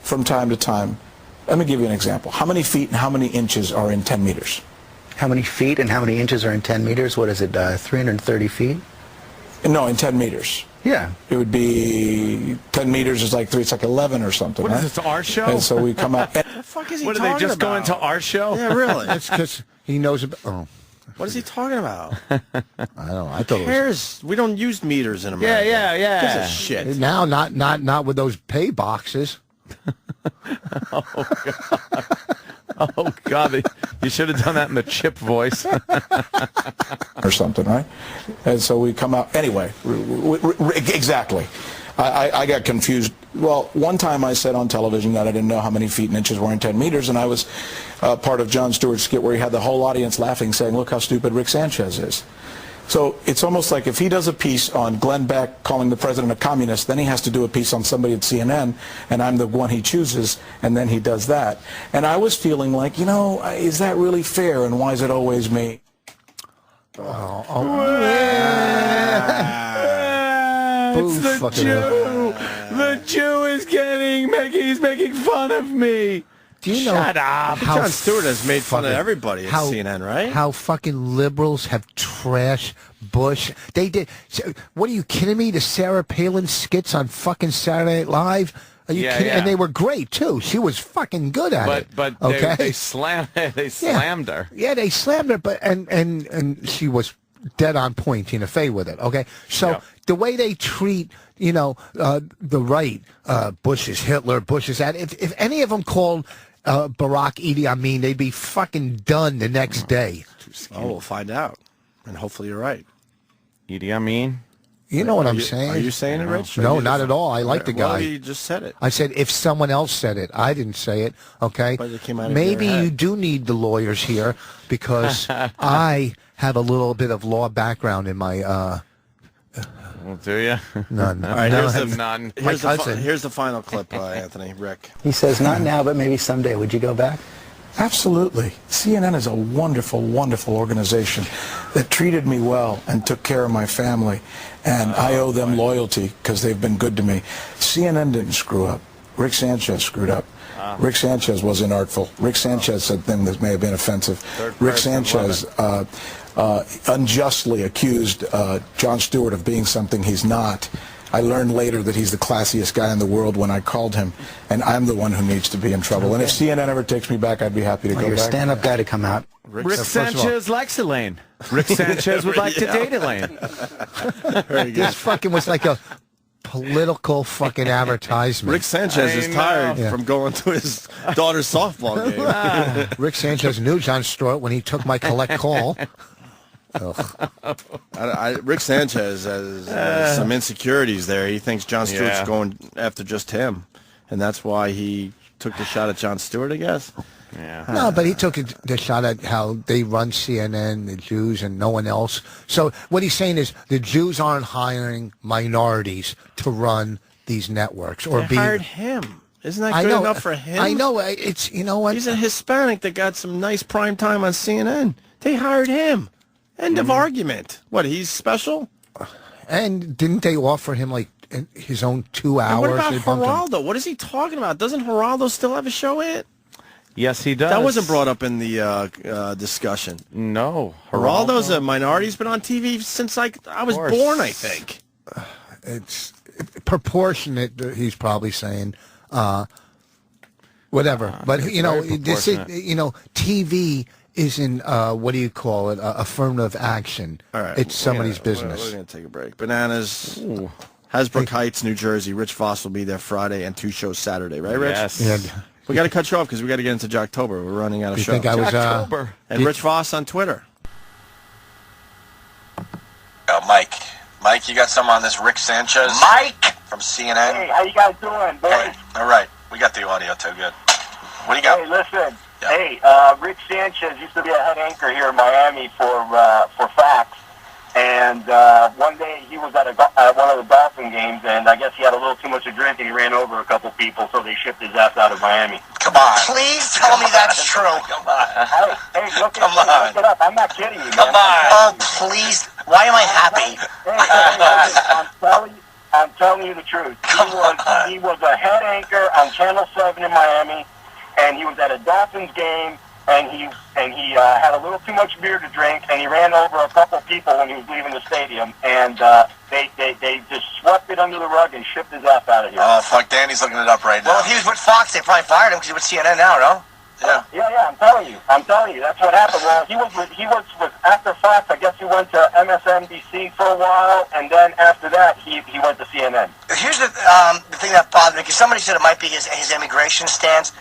from time to time. Let me give you an example. How many feet and how many inches are in 10 meters? How many feet and how many inches are in 10 meters? What is it, 330 feet? No, in 10 meters. Yeah. It would be 10 meters is like 3, it's like 11 or something. What right? is this, our show? And so we come out. What the fuck is he talking What, about? are they just going to our show? Yeah, really. That's because he knows about... Oh. What is he talking about? I don't know. I thought it was... Cares? We don't use meters in America. Yeah. Gives a shit. Now, not with those pay boxes. Oh, God. Oh, God. You should have done that in the Chip voice. Or something, right? And so we come out. Anyway, exactly. I got confused. Well, one time I said on television that I didn't know how many feet and inches were in 10 meters, and I was part of Jon Stewart's skit where he had the whole audience laughing, saying, look how stupid Rick Sanchez is. So it's almost like if he does a piece on Glenn Beck calling the president a communist, then he has to do a piece on somebody at CNN, and I'm the one he chooses, and then he does that. And I was feeling like, you know, is that really fair, and why is it always me? It's the Jew. The Jew is he's making fun of me. Do you know Shut up. Jon Stewart has made fun of everybody at CNN, right? How fucking liberals have trashed Bush. They did. What are you kidding me? The Sarah Palin skits on fucking Saturday Night Live. Are you kidding? Yeah. And they were great too. She was fucking good at it. But okay? they slammed her. Yeah, they slammed her. But and she was dead on point, Tina Fey, with it. Okay, so the way they treat, you know, the right, Bush is Hitler, Bush is that. If any of them called Barack Idi Amin, they'd be fucking done the next day. Oh, we'll find out, and hopefully you're right. Idi Amin. You know what I'm saying? Are you saying it, Rich? No, not at all. I like the guy. Well, you just said it. I said if someone else said it. I didn't say it, okay? But it came out of Maybe your head. you do need the lawyers here because I have a little bit of law background in my... Well, do you? None. All right, here's Here's the final clip, Anthony, Rick. He says, not now, but maybe someday. Would you go back? Absolutely. CNN is a wonderful, wonderful organization that treated me well and took care of my family, and I owe them loyalty because they've been good to me. CNN didn't screw up. Rick Sanchez screwed up. Rick Sanchez was inartful. Rick Sanchez said things that may have been offensive. Rick Sanchez unjustly accused Jon Stewart of being something he's not. I learned later that he's the classiest guy in the world when I called him, and I'm the one who needs to be in trouble. And if CNN ever takes me back, I'd be happy to go You're a back. stand-up guy to come out. Rick Sanchez likes Elaine. Rick Sanchez would like to date Elaine. This fucking was like a political fucking advertisement. Rick Sanchez is tired from going to his daughter's softball game. Rick Sanchez knew Jon Stewart when he took my collect call. Rick Sanchez has some insecurities there. He thinks Jon Stewart's going after just him, and that's why he took the shot at Jon Stewart, I guess. Yeah. No, but he took the shot at how they run CNN, the Jews, and no one else. So what he's saying is the Jews aren't hiring minorities to run these networks or They hired him. Isn't that good enough for him? I know. It's, you know what? He's a Hispanic that got some nice prime time on CNN. They hired him. End of argument. What, he's special? And didn't they offer him like his own 2 hours? And what about They bumped him. Geraldo? What is he talking about? Doesn't Geraldo still have a show yet? Yes, he does. That wasn't brought up in the discussion. No. Geraldo's a minority. He's been on TV since I was born, I think. It's proportionate, he's probably saying. Whatever. But, you know, this is, you know, TV isn't, what do you call it, affirmative action. All right. It's somebody's business. We're going to take a break. Bananas, Hasbrook Heights, New Jersey. Rich Voss will be there Friday and 2 shows Saturday. Right, Rich? Yes. Yeah. We got to cut you off because we got to get into Jocktober. We're running out of shows. Think I was, October. And Rich Voss on Twitter. Mike, you got some on this Rick Sanchez? Mike! From CNN? Hey, how you guys doing, boys? All right. We got the audio too. Good. What do you got? Hey, listen. Yeah. Hey, Rick Sanchez used to be a head anchor here in Miami for Fox. And one day he was at one of the Dolphin games, and I guess he had a little too much to drink, and he ran over a couple people, so they shipped his ass out of Miami. Come on. Please tell me that's true. Come on. Hey, look Come on. it up. I'm not kidding you, man. Come on. Oh, please. Why am I happy? I'm telling you. I'm telling you the truth. He was a head anchor on Channel 7 in Miami, and he was at a Dolphins game, and he had a little too much beer to drink, and he ran over a couple people when he was leaving the stadium, and they just swept it under the rug and shipped his ass out of here. Oh, fuck, Danny's looking it up right now. Well, if he was with Fox, they probably fired him because he's with CNN now, no? Yeah, I'm telling you, that's what happened. Well, he was with after Fox. I guess he went to MSNBC for a while, and then after that, he went to CNN. Here's the thing that bothered me, because somebody said it might be his immigration stance,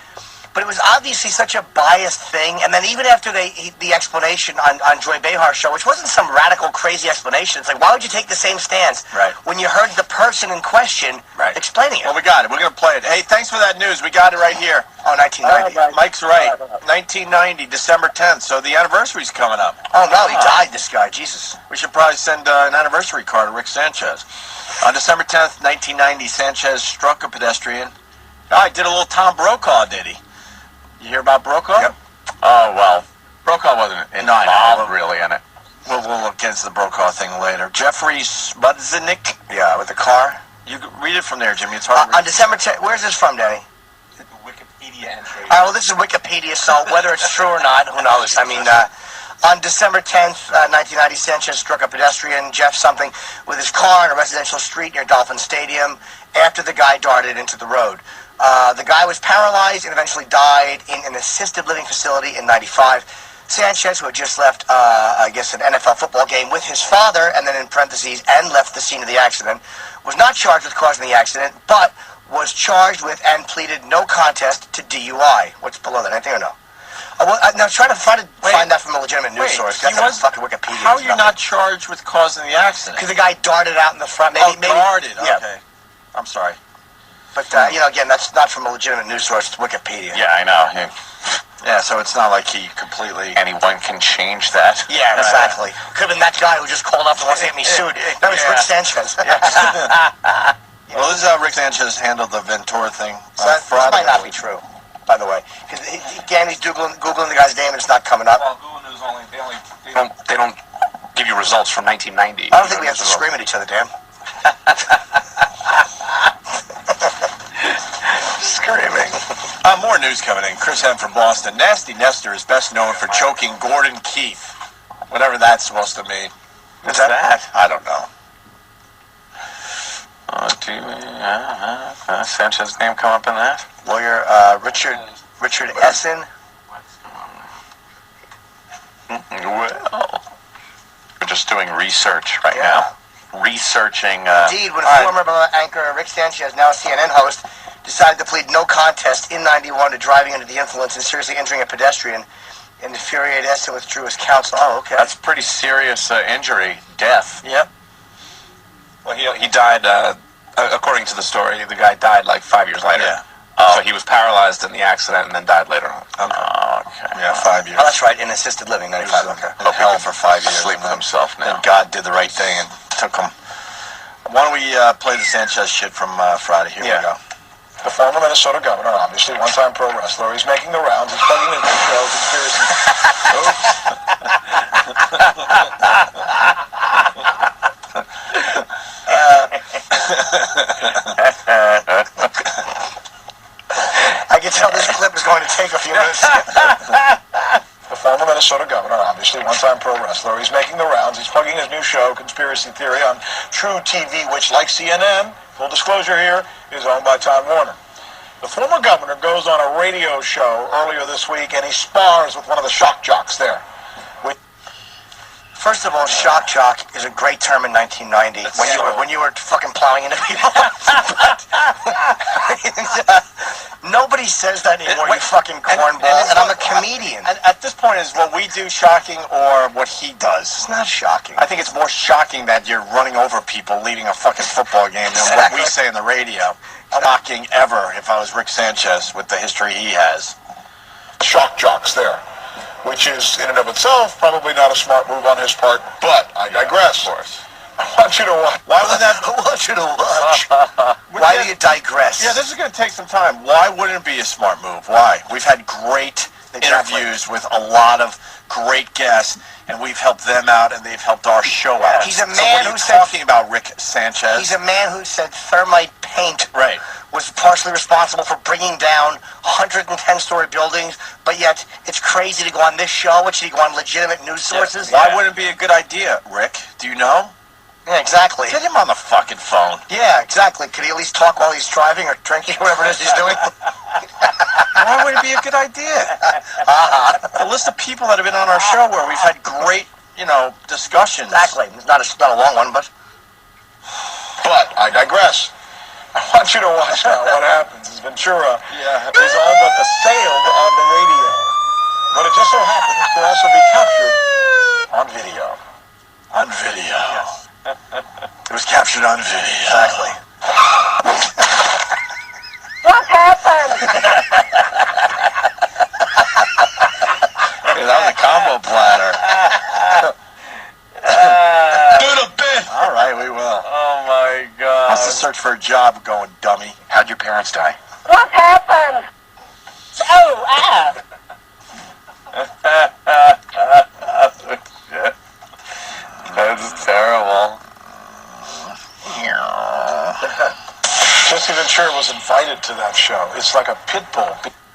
but it was obviously such a biased thing. And then even after the explanation on Joy Behar's show, which wasn't some radical, crazy explanation, it's like, why would you take the same stance when you heard the person in question explaining it? Well, we got it. We're going to play it. Hey, thanks for that news. We got it right here. Oh, 1990. Mike's right. 1990, December 10th. So the anniversary's coming up. Oh, no, he died, this guy. Jesus. We should probably send an anniversary card to Rick Sanchez. On December 10th, 1990, Sanchez struck a pedestrian. Oh, he did a little Tom Brokaw, did he? You hear about Brokaw? Yep. Oh, well, Brokaw wasn't involved really in it. We'll look into the Brokaw thing later. Jeffrey Spudzik. Yeah, with the car. You can read it from there, Jimmy. It's hard to read. On December 10th, where's this from, Danny? The Wikipedia entry. All right, well, this is Wikipedia, so whether it's true or not, who knows? I mean, on December 10th, 1990, Sanchez struck a pedestrian, Jeff something, with his car on a residential street near Dolphin Stadium after the guy darted into the road. The guy was paralyzed and eventually died in an assisted living facility in 95. Sanchez, who had just left, I guess, an NFL football game with his father, and then in parentheses, and left the scene of the accident, was not charged with causing the accident, but was charged with and pleaded no contest to DUI. What's below that? Anything or no? Now, trying to find that from a legitimate news source. That's on fucking Wikipedia. How are you not charged with causing the accident? Because the guy darted out in the front. Maybe, darted. Yeah. Okay. I'm sorry. But, again, that's not from a legitimate news source. It's Wikipedia. Yeah, I know. Yeah, so it's not like he completely... Anyone can change that. Yeah, exactly. Could have been that guy who just called up and wants to get me sued. That was Rick Sanchez. Well, this is how Rick Sanchez handled the Ventura thing. So this might not be true, by the way. Because Danny's Googling the guy's name and it's not coming up. Well, Google News they don't give you results from 1990. I don't think we have to scream at each other, Dan. Screaming. More news coming in. Chris M. from Boston. Nasty Nestor is best known for choking Gordon Keith. Whatever that's supposed to mean. What's that? I don't know. Sanchez's name come up in that? Lawyer Richard Essen. Well, we're just doing research right now. Researching. Indeed, when former anchor Rick Sanchez, now a CNN host, decided to plead no contest in 91 to driving under the influence and seriously injuring a pedestrian, and infuriated Essen withdrew his counsel. Oh, okay. That's pretty serious injury, death. Yep. Well, he died, according to the story, the guy died like 5 years later. Yeah. So he was paralyzed in the accident and then died later on. Okay. Oh, okay. Yeah, 5 years. Oh, that's right, in assisted living, 95. Okay. In hell for 5 years. Sleep with himself now. And God did the right thing and took him. Why don't we play the Sanchez shit from Friday? Here we go. The former Minnesota governor, obviously one-time pro wrestler, he's making the rounds. He's plugging his new show, Conspiracy. I can tell this clip is going to take a few minutes. The former Minnesota governor, obviously one-time pro wrestler, he's making the rounds. He's plugging his new show, Conspiracy Theory, on True TV, which, like CNN, full disclosure here, is owned by Time Warner. The former governor goes on a radio show earlier this week, and he spars with one of the shock jocks there. First of all, shock jock is a great term in 1990 when you were fucking plowing into people. Nobody says that anymore, you fucking cornball, and I'm a comedian. At this point, is what we do shocking or what he does? It's not shocking. I think it's more shocking that you're running over people leading a fucking football game than what we say on the radio. Shocking ever if I was Rick Sanchez with the history he has. Shock jocks there, which is in and of itself probably not a smart move on his part, but I digress. Of course. I want you to watch. Why would that? I want you to watch. Why do you digress? Yeah, this is going to take some time. Why wouldn't it be a smart move? Why? We've had great interviews with a lot of great guests, and we've helped them out, and they've helped our show out. He's a man so what are who you said talking about Rick Sanchez. He's a man who said thermite paint Right. was partially responsible for bringing down 110-story buildings, but yet it's crazy to go on this show. It should go on legitimate news sources. Why wouldn't it be a good idea, Rick? Do you know? Yeah, exactly. Get him on the fucking phone. Yeah, exactly. Could he at least talk while he's driving or drinking, whatever it is he's doing? Why would it be a good idea? A list of people that have been on our show where we've had great, discussions. Exactly. It's not a long one, but... But I digress. I want you to watch now what happens. Is Ventura is all but assailed on the radio. But it just so happens to also be captured on video. On video. Yes. It was captured on video. Exactly. What happened? Hey, that was a combo platter. Do the bit. All right, we will. Oh my God. How's the search for a job going, dummy? How'd your parents die? What happened? That's terrible. Jesse Ventura was invited to that show. It's like a pit bull.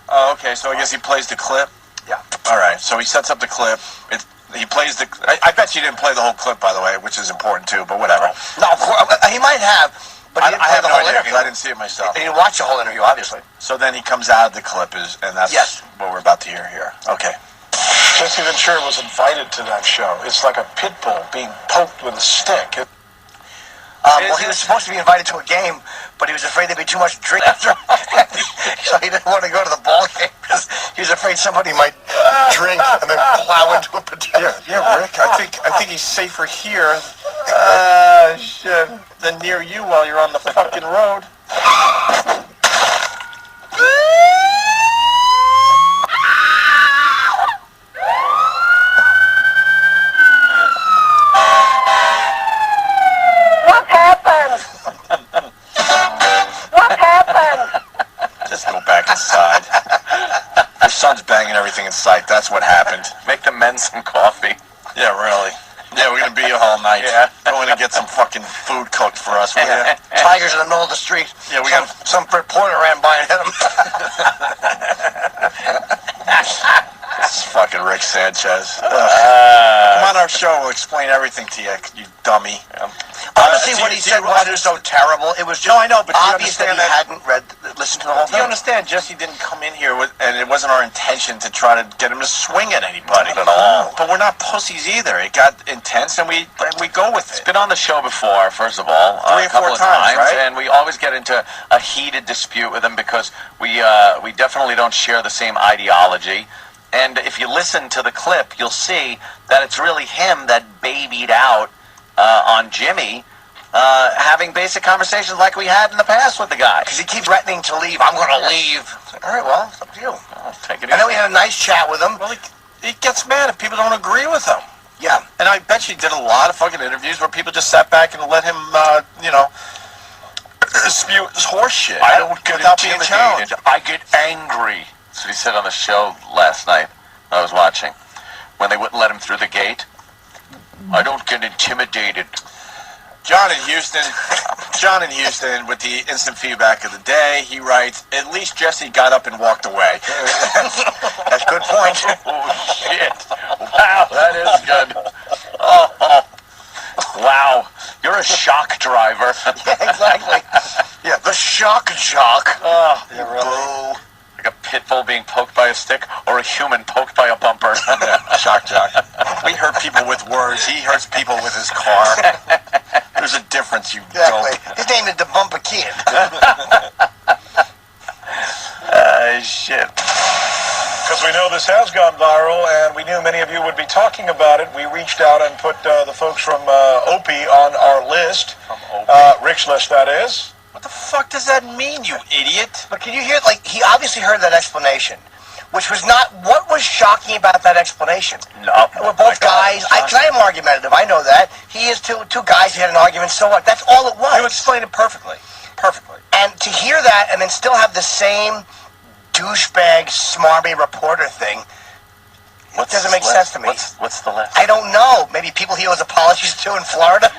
Oh, okay. So I guess he plays the clip. Yeah. All right. So he sets up the clip. He plays the. I bet you didn't play the whole clip, by the way, which is important too. But whatever. No, of course, he might have, but he didn't I play have the no whole idea interview. because I didn't see it myself. He didn't watch the whole interview, obviously. So then he comes out of the clip, and that's Yes. what we're about to hear here. Okay. Jesse Ventura was invited to that show. It's like a pit bull being poked with a stick. Well, he was supposed to be invited to a game, but he was afraid there'd be too much drink after. So he didn't want to go to the ball game because he was afraid somebody might drink and then plow into a potato. Yeah, Rick. I think he's safer here Shit. than near you while you're on the fucking road. What happened? What happened? Just go back inside. Your son's banging everything in sight. That's what happened. Make the men some coffee. Yeah, really. Yeah, we're gonna be here all night. Yeah. Go in and get some fucking food cooked for us. Will ya? Tigers in the middle of the street. Yeah, we some reporter ran by and hit him. This is fucking Rick Sanchez. Come on our show. We'll explain everything to you, you dummy. Honestly, what he said wasn't so terrible. It was just No, I know, but do you obvious that he understand hadn't listened to the whole Do you thing. understand? Jesse didn't come in here and it wasn't our intention to try to get him to swing at anybody. Not at all. But we're not pussies either. It got intense, and we go with it. Been on the show before, first of all, 3 or a couple 4 of times, right? and we always get into a heated dispute with him because we definitely don't share the same ideology. And if you listen to the clip, you'll see that it's really him that babied out on Jimmy, having basic conversations like we had in the past with the guy. Because he keeps threatening to leave. I'm going to leave. All right, well, it's up to you. Oh, take it And then we easy. had a nice chat with him. Well, he gets mad if people don't agree with him. Yeah. And I bet you did a lot of fucking interviews where people just sat back and let him, spew his horse shit. I don't get without being challenged. intimidated. I get angry. That's what he said on the show last night I was watching. When they wouldn't let him through the gate. I don't get intimidated. John in Houston with the instant feedback of the day, he writes, at least Jesse got up and walked away. That's a good point. Oh, shit. Wow, that is good. Oh, wow. You're a shock driver. Yeah, exactly. Yeah, the shock jock. Oh, Yeah, really. like a pit bull being poked by a stick or a human poked by a bumper. Shock jock. We hurt people with words. He hurts people with his car. There's a difference, you Exactly. dope. His name is the Bumper Kid. Shit. Because we know this has gone viral, and we knew many of you would be talking about it. We reached out and put the folks from Opie on our list. From Opie. Rick's list, that is. What the fuck does that mean, you idiot? But can you hear, he obviously heard that explanation, which was not, what was shocking about that explanation? No. We're both guys. I am argumentative. I know that. He is two guys who had an argument, so what? That's all it was. You explained it perfectly. Perfectly. And to hear that and then still have the same douchebag, smarmy reporter thing. It doesn't make sense to me. What's the list? I don't know. Maybe people he owes apologies to in Florida.